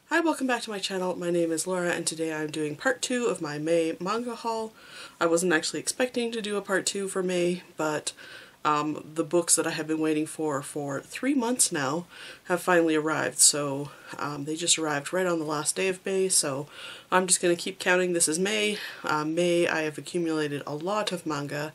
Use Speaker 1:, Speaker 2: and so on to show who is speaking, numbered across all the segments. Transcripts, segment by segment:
Speaker 1: Hi, welcome back to my channel. My name is Laura and today I'm doing part 2 of my May manga haul. I wasn't actually expecting to do a part 2 for May, but the books that I have been waiting for 3 months now have finally arrived. So they just arrived right on the last day of May, so I'm just going to keep counting. This is May. May I have accumulated a lot of manga.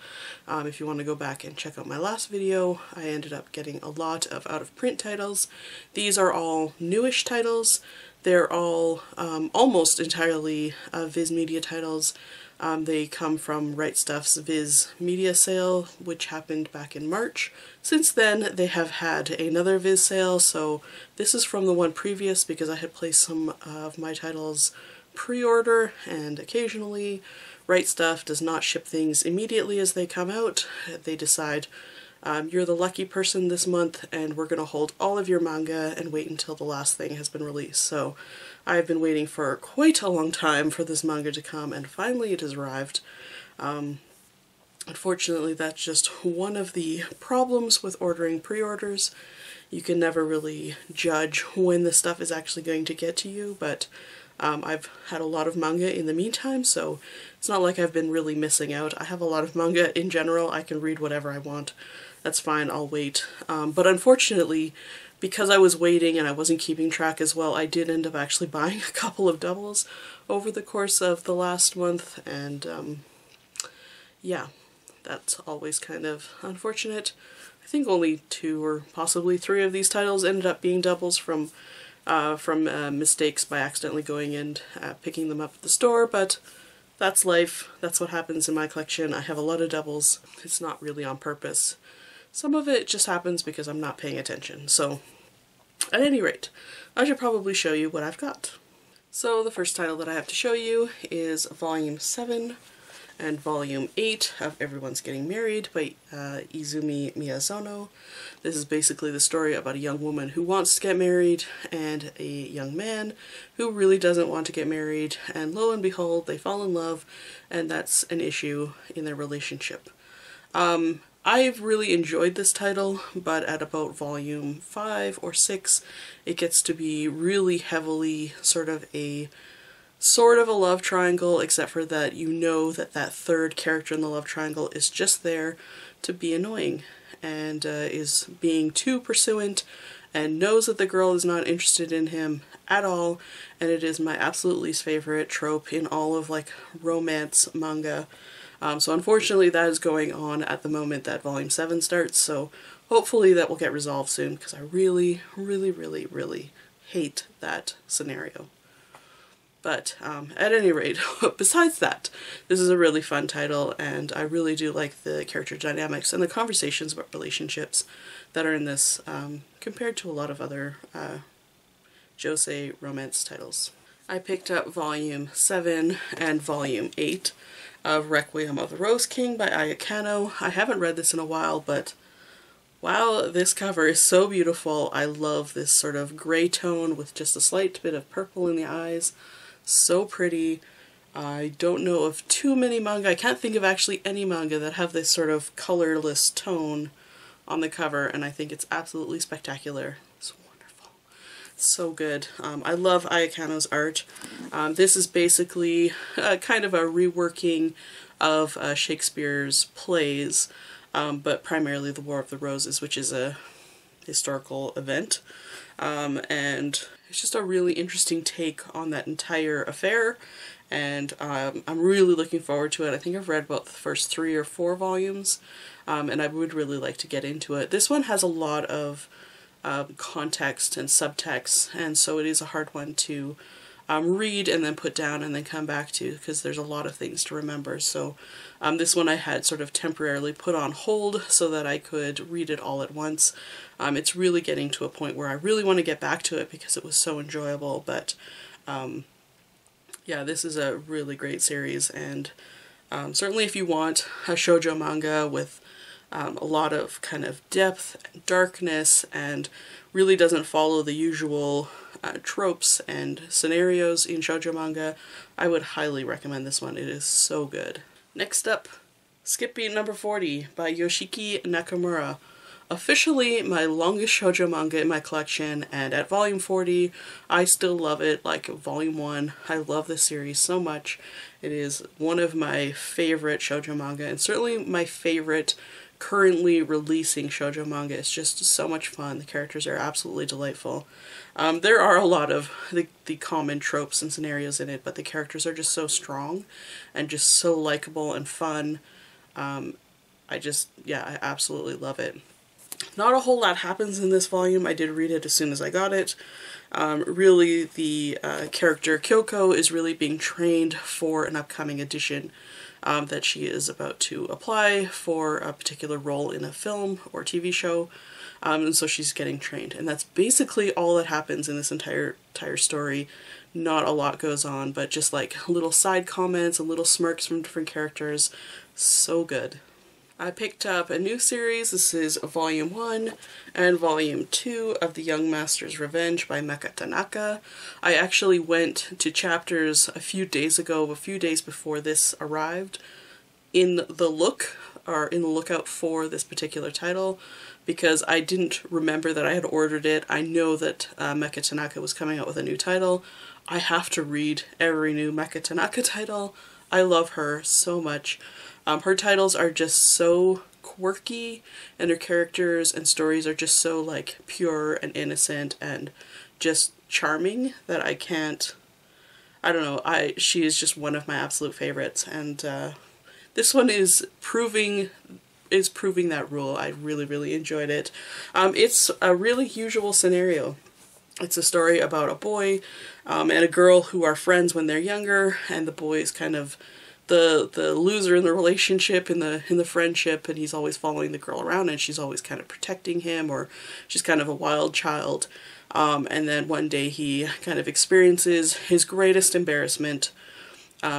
Speaker 1: If you want to go back and check out my last video, I ended up getting a lot of out-of-print titles. These are all newish titles. They're all almost entirely Viz Media titles. They come from rightstuf's Viz Media sale, which happened back in March. Since then, they have had another Viz sale, so this is from the one previous because I had placed some of my titles pre-order, and occasionally rightstuf does not ship things immediately as they come out. They decide, you're the lucky person this month and we're going to hold all of your manga and wait until the last thing has been released. So I've been waiting for quite a long time for this manga to come, and finally it has arrived. Unfortunately, that's just one of the problems with ordering pre-orders. You can never really judge when the stuff is actually going to get to you, but I've had a lot of manga in the meantime, so it's not like I've been really missing out. I have a lot of manga in general. I can read whatever I want. That's fine, I'll wait. But unfortunately, because I was waiting and I wasn't keeping track as well, I did end up actually buying a couple of doubles over the course of the last month, and yeah, that's always kind of unfortunate. I think only 2 or possibly 3 of these titles ended up being doubles from mistakes by accidentally going and picking them up at the store, but that's life. That's what happens in my collection. I have a lot of doubles. It's not really on purpose. Some of it just happens because I'm not paying attention. So, at any rate, I should probably show you what I've got. So the first title that I have to show you is Volume 7 and Volume 8 of Everyone's Getting Married by Azumi Miyazono. This is basically the story about a young woman who wants to get married and a young man who really doesn't want to get married, and lo and behold, they fall in love, and that's an issue in their relationship. I've really enjoyed this title, but at about volume 5 or 6, it gets to be really heavily sort of a love triangle, except for that you know that that third character in the love triangle is just there to be annoying and is being too pursuant and knows that the girl is not interested in him at all, and it is my absolute least favorite trope in all of like romance manga. So unfortunately that is going on at the moment that Volume 7 starts, so hopefully that will get resolved soon because I really, really, really, really hate that scenario. But at any rate, besides that, this is a really fun title, and I really do like the character dynamics and the conversations about relationships that are in this compared to a lot of other josei romance titles. I picked up Volume 7 and Volume 8 of Requiem of the Rose King by Ayakano. I haven't read this in a while, but wow, this cover is so beautiful. I love this sort of gray tone with just a slight bit of purple in the eyes. So pretty. I don't know of too many manga. I can't think of actually any manga that have this sort of colorless tone on the cover, and I think it's absolutely spectacular. It's wonderful. It's so good. I love Ayakano's art. This is basically kind of a reworking of Shakespeare's plays, but primarily The War of the Roses, which is a historical event. And it's just a really interesting take on that entire affair, and I'm really looking forward to it. I think I've read about the first 3 or 4 volumes, and I would really like to get into it. This one has a lot of context and subtext, and so it is a hard one to read and then put down and then come back to, because there's a lot of things to remember. So this one I had sort of temporarily put on hold so that I could read it all at once. It's really getting to a point where I really want to get back to it because it was so enjoyable, but yeah, this is a really great series, and certainly if you want a shoujo manga with a lot of kind of depth and darkness and really doesn't follow the usual tropes and scenarios in shoujo manga, I would highly recommend this one. It is so good. Next up, Skip Beat number 40 by Yoshiki Nakamura. officially my longest shoujo manga in my collection, and at volume 40 I still love it like volume 1. I love this series so much. It is one of my favorite shoujo manga, and certainly my favorite currently releasing shoujo manga. It's just so much fun. The characters are absolutely delightful. There are a lot of the common tropes and scenarios in it, but the characters are just so strong and just so likable and fun. I absolutely love it. Not a whole lot happens in this volume. I did read it as soon as I got it. Really, the character Kyoko is really being trained for an upcoming edition that she is about to apply for a particular role in a film or TV show. And so she's getting trained. And that's basically all that happens in this entire story. Not a lot goes on, but just like little side comments and little smirks from different characters. So good. I picked up a new series. This is Volume 1 and Volume 2 of The Young Master's Revenge by Mecha Tanaka. I actually went to chapters a few days ago, a few days before this arrived, in the lookout for this particular title, because I didn't remember that I had ordered it. I know that Mecha Tanaka was coming out with a new title. I have to read every new Mecha Tanaka title. I love her so much. Her titles are just so quirky, and her characters and stories are just so like pure and innocent and just charming that I don't know, she is just one of my absolute favorites, and this one is proving that rule. I really enjoyed it. It's a really usual scenario. It's a story about a boy and a girl who are friends when they're younger, and the boy is kind of the loser in the relationship, in the friendship, and he's always following the girl around, and she's always kind of protecting him, or she's kind of a wild child. And then one day he kind of experiences his greatest embarrassment.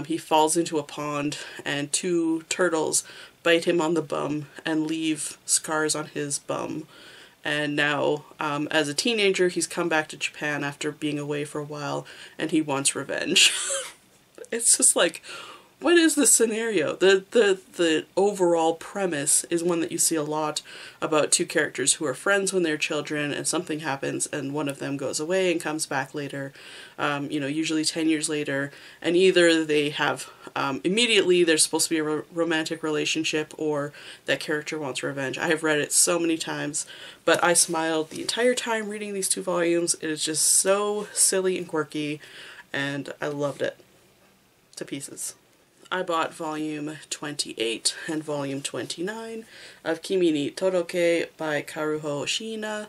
Speaker 1: He falls into a pond, and 2 turtles bite him on the bum and leave scars on his bum. And now, as a teenager, he's come back to Japan after being away for a while, and he wants revenge. It's just like, what is the scenario? The overall premise is one that you see a lot about 2 characters who are friends when they're children, and something happens and one of them goes away and comes back later, you know, usually 10 years later, and either they have, immediately there's supposed to be a romantic relationship, or that character wants revenge. I have read it so many times, but I smiled the entire time reading these 2 volumes. It is just so silly and quirky, and I loved it to pieces. I bought volume 28 and volume 29 of Kimi ni Toroke by Karuho Oshima.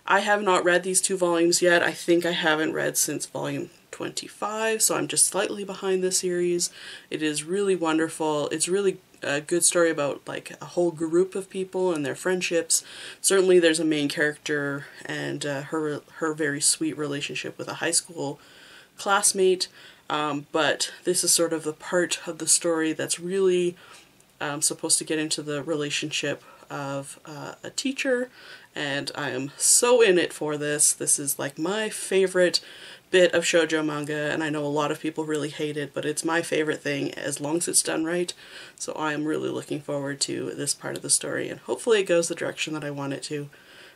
Speaker 1: I have not read these 2 volumes yet. I think I haven't read since volume 25, so I'm just slightly behind the series. It is really wonderful. It's really a good story about like a whole group of people and their friendships. Certainly there's a main character and her very sweet relationship with a high school classmate. But this is sort of the part of the story that's really supposed to get into the relationship of a teacher, and I am so in it for this. This is like my favorite bit of shoujo manga, and I know a lot of people really hate it, but it's my favorite thing as long as it's done right. So I am really looking forward to this part of the story, and hopefully it goes the direction that I want it to.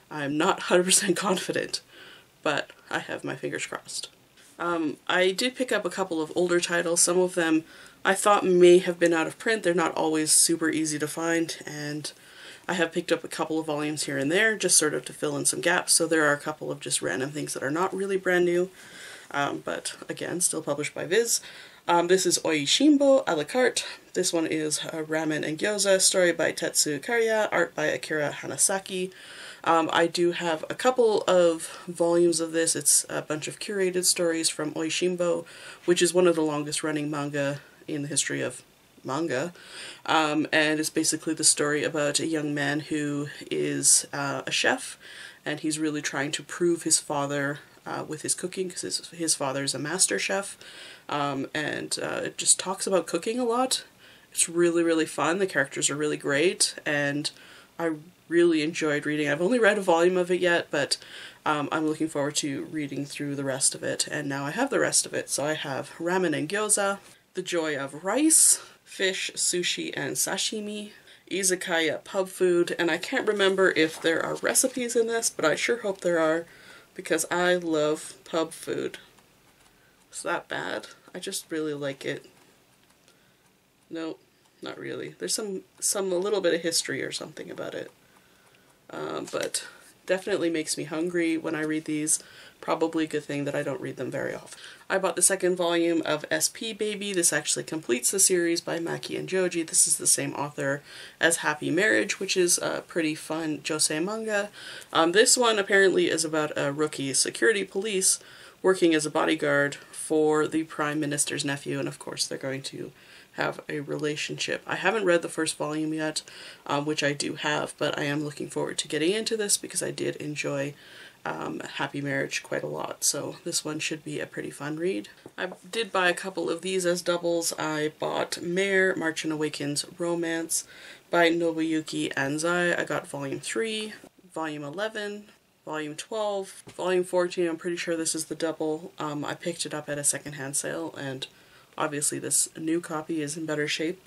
Speaker 1: I'm not 100% confident, but I have my fingers crossed. I did pick up a couple of older titles. Some of them I thought may have been out of print. They're not always super easy to find, and I have picked up a couple of volumes here and there just sort of to fill in some gaps, so there are a couple of just random things that are not really brand new, but again, still published by Viz. This is Oishimbo a la carte. This one is Ramen and Gyoza, story by Tetsu Kariya, art by Akira Hanasaki. I do have a couple of volumes of this. It's a bunch of curated stories from Oishimbo, which is one of the longest running manga in the history of manga. And it's basically the story about a young man who is a chef, and he's really trying to prove his father with his cooking, because his father is a master chef. It just talks about cooking a lot. It's really fun. The characters are really great, and I really enjoyed reading. I've only read a volume of it yet, but I'm looking forward to reading through the rest of it, and now I have the rest of it. So I have Ramen and Gyoza, The Joy of Rice, Fish, Sushi, and Sashimi, izakaya pub food, and I can't remember if there are recipes in this, but I sure hope there are, because I love pub food. Is that bad? I just really like it. Nope, not really. There's a little bit of history or something about it. But definitely makes me hungry when I read these. Probably a good thing that I don't read them very often. I bought the second volume of SP Baby. This actually completes the series by Maki and Joji. This is the same author as Happy Marriage, which is a pretty fun josei manga. This one apparently is about a rookie security police working as a bodyguard for the Prime Minister's nephew, and of course they're going to have a relationship. I haven't read the first volume yet, which I do have, but I am looking forward to getting into this because I did enjoy Happy Marriage quite a lot, so this one should be a pretty fun read. I did buy a couple of these as doubles. I bought Mare, March and Awakens Romance by Nobuyuki Anzai. I got volume 3, volume 11, volume 12, volume 14, I'm pretty sure this is the double. I picked it up at a secondhand sale, and obviously this new copy is in better shape,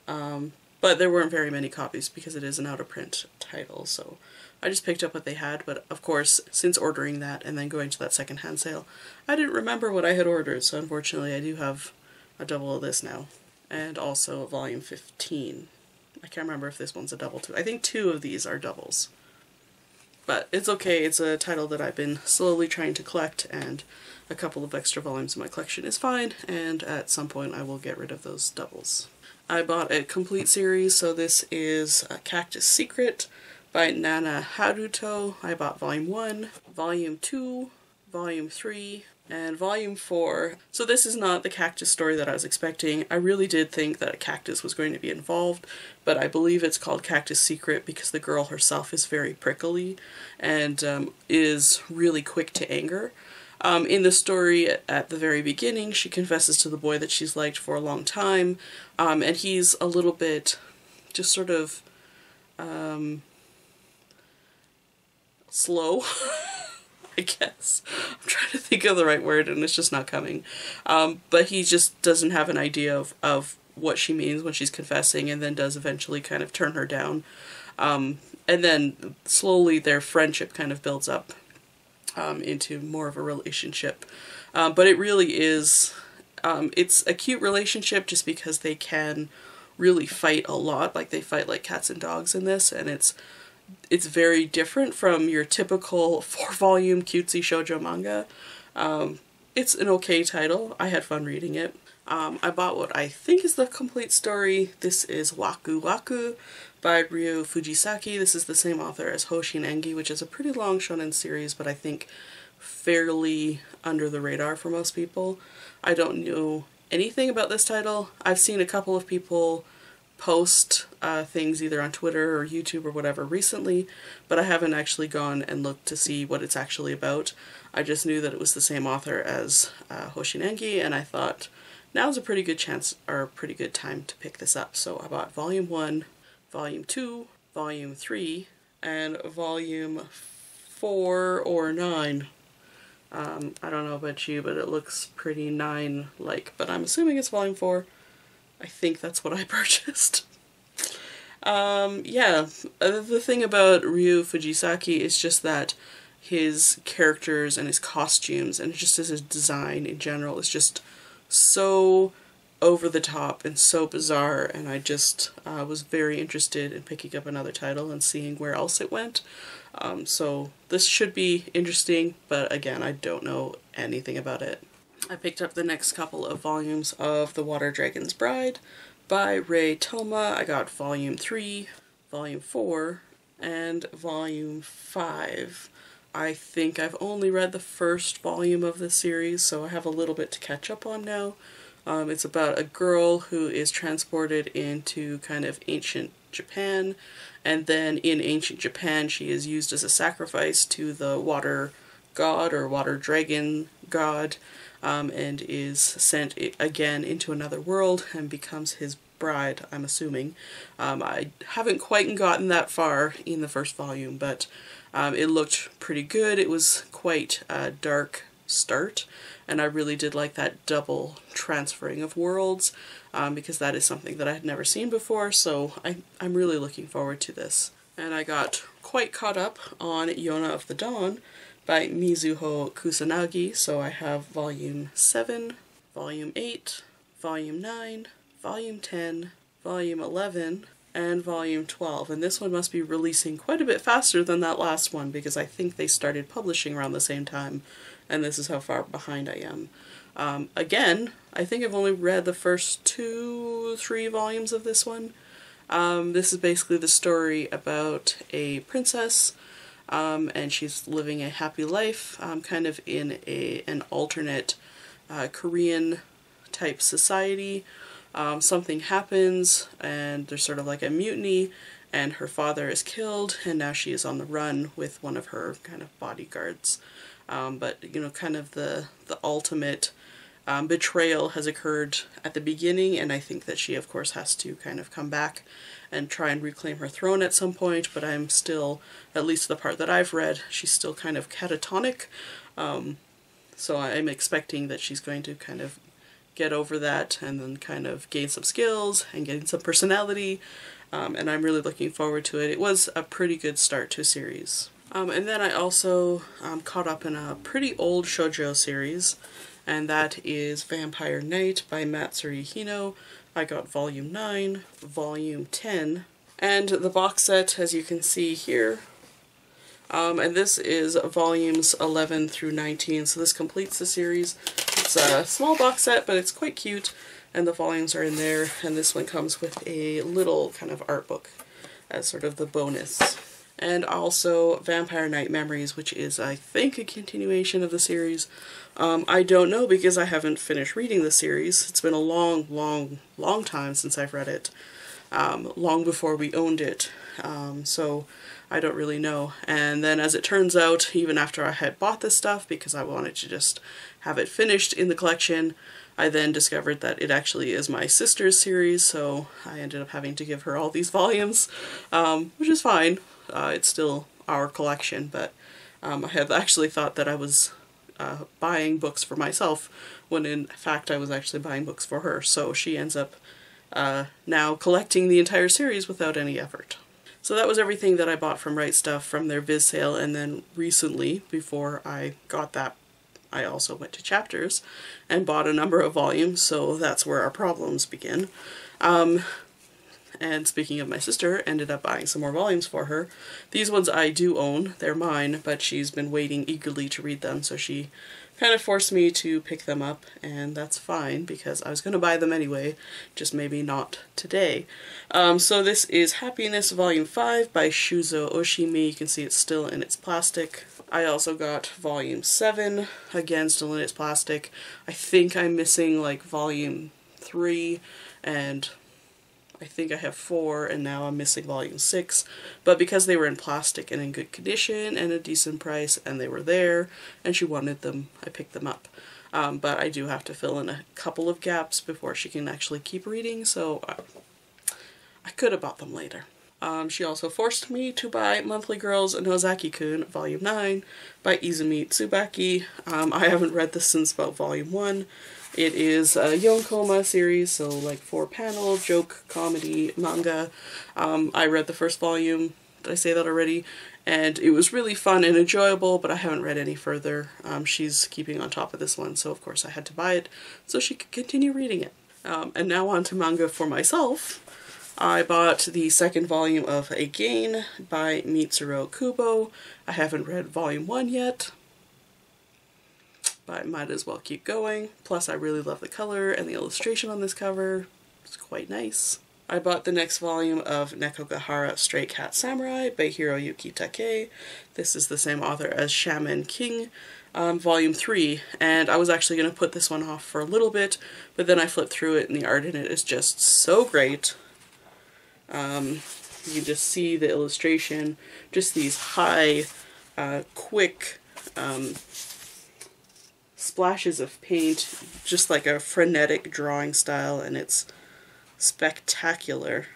Speaker 1: but there weren't very many copies because it is an out-of-print title, so I just picked up what they had. But of course, since ordering that and then going to that secondhand sale, I didn't remember what I had ordered, so unfortunately I do have a double of this now. And also volume 15. I can't remember if this one's a double too. I think 2 of these are doubles. But it's okay, it's a title that I've been slowly trying to collect, and a couple of extra volumes in my collection is fine, and at some point I will get rid of those doubles. I bought a complete series, so this is Cactus Secret by Nana Haruto. I bought volume 1, volume 2, volume 3, and volume 4. So this is not the cactus story that I was expecting. I really did think that a cactus was going to be involved, but I believe it's called Cactus Secret because the girl herself is very prickly and is really quick to anger. In the story, at the very beginning, she confesses to the boy that she's liked for a long time, and he's a little bit just sort of slow, I guess. I'm trying to think of the right word and it's just not coming. But he just doesn't have an idea of what she means when she's confessing, and then does eventually kind of turn her down. And then slowly their friendship kind of builds up into more of a relationship. But it really is, it's a cute relationship just because they can really fight a lot. Like, they fight like cats and dogs in this, and it's very different from your typical 4-volume cutesy shoujo manga. It's an okay title. I had fun reading it. I bought what I think is the complete story. This is Wakuwaku by Brio Fujisaki. This is the same author as Hoshin Engi, which is a pretty long shonen series, but I think fairly under the radar for most people. I don't know anything about this title. I've seen a couple of people post things either on Twitter or YouTube or whatever recently, but I haven't actually gone and looked to see what it's actually about. I just knew that it was the same author as Hoshin Engi, and I thought now's a pretty good chance, or a pretty good time to pick this up. So I bought volume 1, volume 2, volume 3, and volume 4 or 9. I don't know about you, but it looks pretty 9-like, but I'm assuming it's volume 4. I think that's what I purchased. Yeah, the thing about Ryu Fujisaki is just that his characters and his costumes and just his design in general is just so over the top and so bizarre, and I just was very interested in picking up another title and seeing where else it went. So this should be interesting, but again, I don't know anything about it. I picked up the next couple of volumes of The Water Dragon's Bride by Rei Toma. I got volume 3, volume 4, and volume 5. I think I've only read the first volume of this series, so I have a little bit to catch up on now. It's about a girl who is transported into kind of ancient Japan, and then in ancient Japan she is used as a sacrifice to the water god or water dragon god, and is sent again into another world and becomes his bride, I'm assuming. I haven't quite gotten that far in the first volume, but it looked pretty good. It was quite dark start, and I really did like that double transferring of worlds, because that is something that I had never seen before, so I'm really looking forward to this. And I got quite caught up on Yona of the Dawn by Mizuho Kusanagi, so I have Volume 7, Volume 8, Volume 9, Volume 10, Volume 11, and Volume 12, and this one must be releasing quite a bit faster than that last one because I think they started publishing around the same time, and this is how far behind I am. Again, I think I've only read the first 2-3 volumes of this one. This is basically the story about a princess, and she's living a happy life, kind of in an alternate Korean type society. Something happens and there's sort of like a mutiny, and her father is killed, and now she is on the run with one of her kind of bodyguards. But you know, kind of the ultimate betrayal has occurred at the beginning, and I think that she of course has to kind of come back and try and reclaim her throne at some point, but I'm still, at least the part that I've read, she's still kind of catatonic, so I'm expecting that she's going to kind of get over that and then kind of gain some skills and gain some personality, and I'm really looking forward to it. It was a pretty good start to a series. And then I also caught up in a pretty old shoujo series, and that is Vampire Knight by Matsuri Hino. I got Volume 9, Volume 10, and the box set, as you can see here. And this is volumes 11 through 19, so this completes the series. It's a small box set, but it's quite cute, and the volumes are in there, and this one comes with a little kind of art book as sort of the bonus. And also Vampire Knight Memories, which is, I think, a continuation of the series. I don't know because I haven't finished reading the series. It's been a long time since I've read it. Long before we owned it. So I don't really know. And then as it turns out, even after I had bought this stuff, because I wanted to just have it finished in the collection, I then discovered that it actually is my sister's series, so I ended up having to give her all these volumes, which is fine. It's still our collection, but I had actually thought that I was buying books for myself, when in fact I was actually buying books for her, so she ends up now collecting the entire series without any effort. So that was everything that I bought from Right Stuf from their Viz sale, and then recently, before I got that, I also went to Chapters and bought a number of volumes, so that's where our problems begin. And speaking of my sister, ended up buying some more volumes for her. These ones I do own, they're mine, but she's been waiting eagerly to read them, so she kind of forced me to pick them up, and that's fine because I was going to buy them anyway, just maybe not today. So this is Happiness Volume 5 by Shuzo Oshima. You can see it's still in its plastic. I also got Volume 7, again still in its plastic. I think I'm missing like Volume 3, and I think I have 4, and now I'm missing Volume 6, but because they were in plastic and in good condition and a decent price, and they were there, and she wanted them, I picked them up. But I do have to fill in a couple of gaps before she can actually keep reading, so I could have bought them later. She also forced me to buy Monthly Girls Nozaki-kun Volume 9 by Izumi Tsubaki. I haven't read this since about Volume 1. It is a Yonkoma series, so like 4-panel, joke, comedy, manga. I read the first volume, did I say that already? And it was really fun and enjoyable, but I haven't read any further. She's keeping on top of this one, so of course I had to buy it so she could continue reading it. And now on to manga for myself. I bought the second volume of Again by Mitsuru Kubo. I haven't read Volume 1 yet, but I might as well keep going. Plus I really love the color and the illustration on this cover. It's quite nice. I bought the next volume of Nekogahara Stray Cat Samurai by Hiroyuki Takei. This is the same author as Shaman King, Volume 3, and I was actually going to put this one off for a little bit, but then I flipped through it and the art in it is just so great. You can just see the illustration, just these high, quick splashes of paint, just like a frenetic drawing style, and it's spectacular.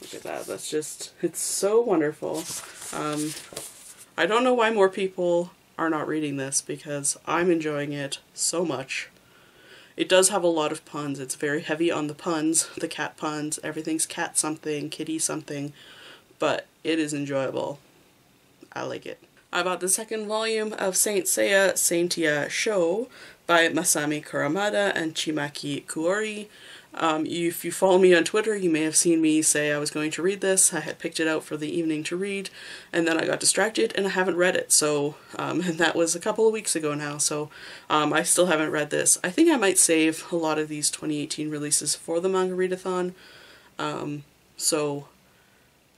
Speaker 1: Look at that, that's just, it's so wonderful. I don't know why more people are not reading this because I'm enjoying it so much. It does have a lot of puns. It's very heavy on the puns, the cat puns. Everything's cat something, kitty something, but it is enjoyable. I like it. I bought the second volume of Saint Seiya Saintia Show by Masami Kuramada and Chimaki Kuori. If you follow me on Twitter, you may have seen me say I was going to read this. I had picked it out for the evening to read, and then I got distracted and I haven't read it. So, and that was a couple of weeks ago now, so I still haven't read this. I think I might save a lot of these 2018 releases for the manga readathon. So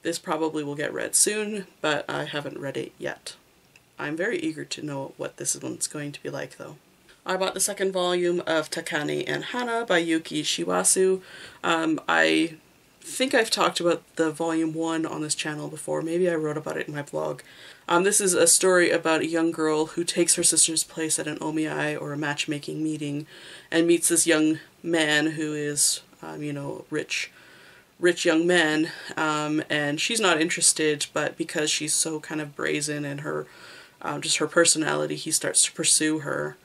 Speaker 1: this probably will get read soon, but I haven't read it yet. I'm very eager to know what this one's going to be like, though. I bought the second volume of Takane and Hana by Yuki Shiwasu. I think I've talked about the volume 1 on this channel before. Maybe I wrote about it in my blog. This is a story about a young girl who takes her sister's place at an omiai, or a matchmaking meeting, and meets this young man who is, you know, rich young man, and she's not interested, but because she's so kind of brazen in her, just her personality, he starts to pursue her.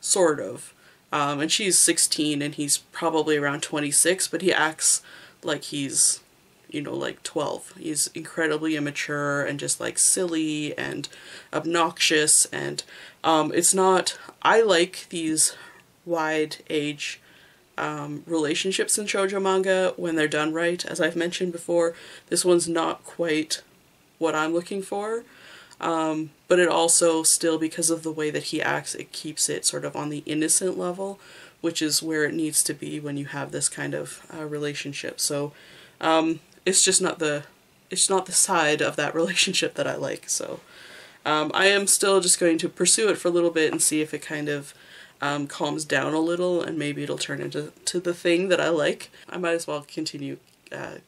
Speaker 1: Sort of. And she's 16 and he's probably around 26, but he acts like he's, you know, like 12. He's incredibly immature and just like silly and obnoxious, and it's not, I like these wide age relationships in shoujo manga when they're done right. As I've mentioned before, this one's not quite what I'm looking for. But it also still, because of the way that he acts, it keeps it sort of on the innocent level, which is where it needs to be when you have this kind of relationship. So it's just not the side of that relationship that I like. So I am still just going to pursue it for a little bit and see if it kind of calms down a little, and maybe it'll turn into the thing that I like. I might as well continue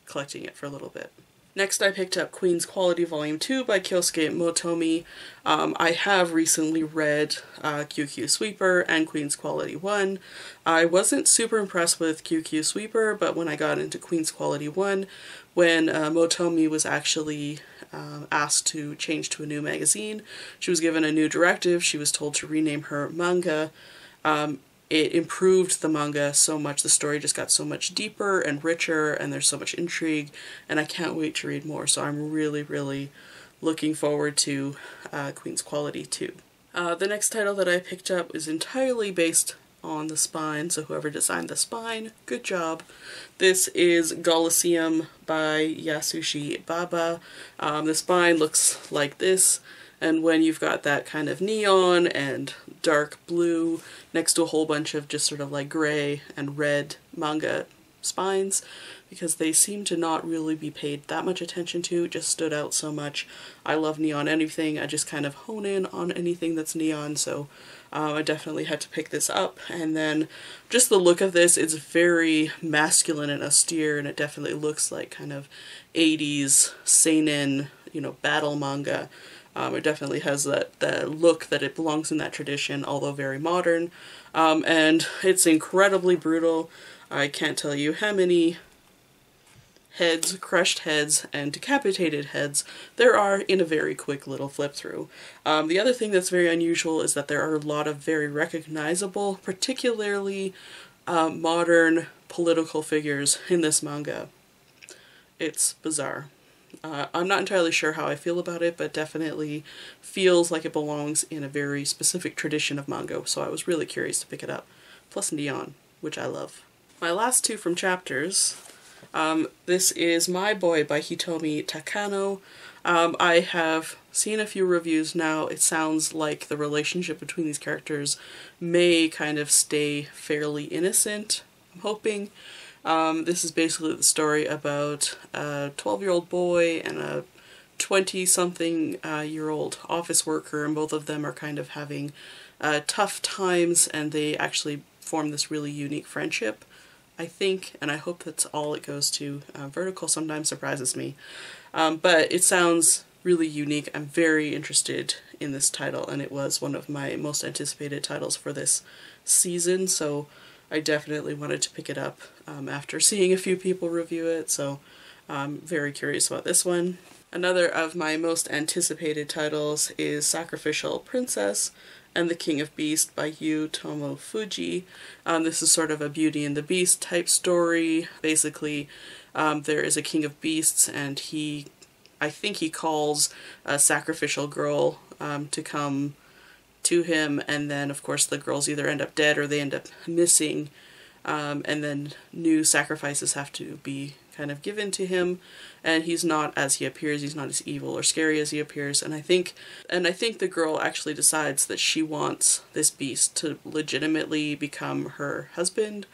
Speaker 1: collecting it for a little bit. Next, I picked up Queen's Quality Volume 2 by Kyosuke Motomi. I have recently read QQ Sweeper and Queen's Quality 1. I wasn't super impressed with QQ Sweeper, but when I got into Queen's Quality 1, when Motomi was actually asked to change to a new magazine, she was given a new directive. She was told to rename her manga. It improved the manga so much. The story just got so much deeper and richer, and there's so much intrigue, and I can't wait to read more. So I'm really, really looking forward to Queen's Quality 2. The next title that I picked up is entirely based on the spine, so whoever designed the spine, good job. This is Gollysium by Yasushi Baba. The spine looks like this. And when you've got that kind of neon and dark blue next to a whole bunch of just sort of like gray and red manga spines, because they seem to not really be paid that much attention to, just stood out so much. I love neon anything. I just kind of hone in on anything that's neon, so I definitely had to pick this up. And then just the look of this, it's very masculine and austere, and it definitely looks like kind of 80s seinen, you know, battle manga. It definitely has that look that it belongs in that tradition, although very modern. And it's incredibly brutal. I can't tell you how many heads, crushed heads, and decapitated heads there are in a very quick little flip through. The other thing that's very unusual is that there are a lot of very recognizable, particularly modern political figures in this manga. It's bizarre. I'm not entirely sure how I feel about it, but definitely feels like it belongs in a very specific tradition of manga, so I was really curious to pick it up. Plus neon, which I love. My last two from chapters, this is My Boy by Hitomi Takano. I have seen a few reviews now. It sounds like the relationship between these characters may kind of stay fairly innocent, I'm hoping. This is basically the story about a 12-year-old boy and a 20-something-year-old office worker, and both of them are kind of having tough times, and they actually form this really unique friendship, I think, and I hope that's all it goes to. Vertical sometimes surprises me, but it sounds really unique. I'm very interested in this title, and it was one of my most anticipated titles for this season, so I definitely wanted to pick it up after seeing a few people review it, so I'm very curious about this one. Another of my most anticipated titles is Sacrificial Princess and the King of Beast by Utomo Fuji. This is sort of a Beauty and the Beast type story. Basically, there is a King of Beasts, and I think he calls a sacrificial girl to come to him, and then of course the girls either end up dead or they end up missing, and then new sacrifices have to be kind of given to him, and he's not as he appears. He's not as evil or scary as he appears, and I think the girl actually decides that she wants this beast to legitimately become her husband.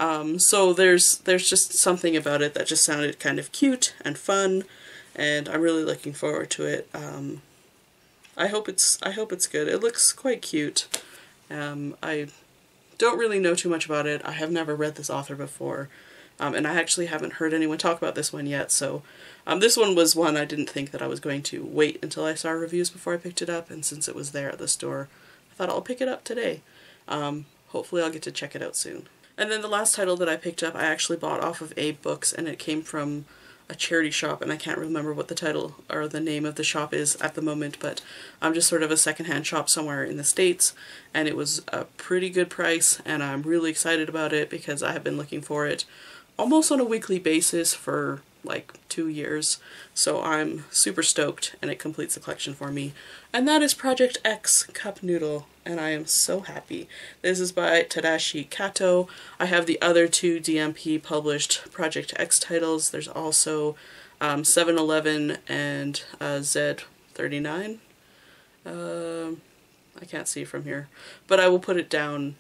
Speaker 1: So there's just something about it that just sounded kind of cute and fun, and I'm really looking forward to it. I hope it's good. It looks quite cute. I don't really know too much about it. I have never read this author before, and I actually haven't heard anyone talk about this one yet, so this one was one I didn't think that I was going to wait until I saw reviews before I picked it up, and since it was there at the store, I thought I'll pick it up today. Hopefully I'll get to check it out soon. And then the last title that I picked up I actually bought off of Abe Books, and it came from a charity shop, and I can't remember what the title or the name of the shop is at the moment, but I'm just sort of a secondhand shop somewhere in the States, and it was a pretty good price, and I'm really excited about it because I have been looking for it almost on a weekly basis for like 2 years, so I'm super stoked, and it completes the collection for me. And that is Project X Cup Noodle, and I am so happy. This is by Tadashi Kato. I have the other 2 DMP published Project X titles. There's also 7-Eleven and Z39. I can't see from here, but I will put it down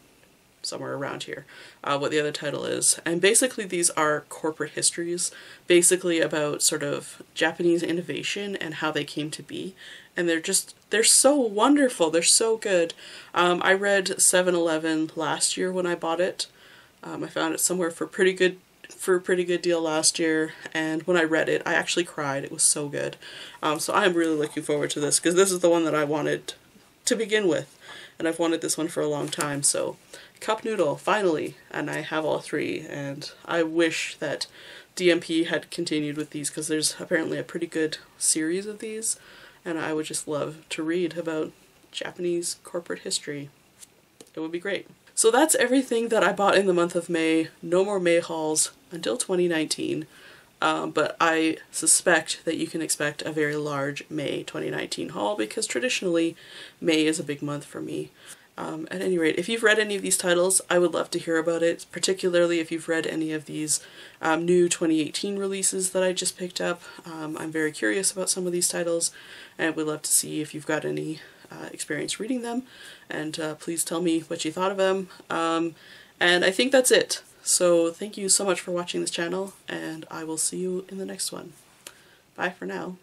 Speaker 1: somewhere around here, what the other title is. And basically these are corporate histories, basically about sort of Japanese innovation and how they came to be. And they're so wonderful, they're so good. I read 7-Eleven last year when I bought it. I found it somewhere for a pretty good deal last year, and when I read it I actually cried. It was so good. So I'm really looking forward to this, because this is the one that I wanted to begin with, and I've wanted this one for a long time. So Cup Noodle, finally, and I have all 3, and I wish that DMP had continued with these, because there's apparently a pretty good series of these, and I would just love to read about Japanese corporate history. It would be great. So that's everything that I bought in the month of May. No more May hauls until 2019, but I suspect that you can expect a very large May 2019 haul, because traditionally May is a big month for me. At any rate, if you've read any of these titles, I would love to hear about it, particularly if you've read any of these new 2018 releases that I just picked up. I'm very curious about some of these titles, and would love to see if you've got any experience reading them, and please tell me what you thought of them. And I think that's it. So thank you so much for watching this channel, and I will see you in the next one. Bye for now.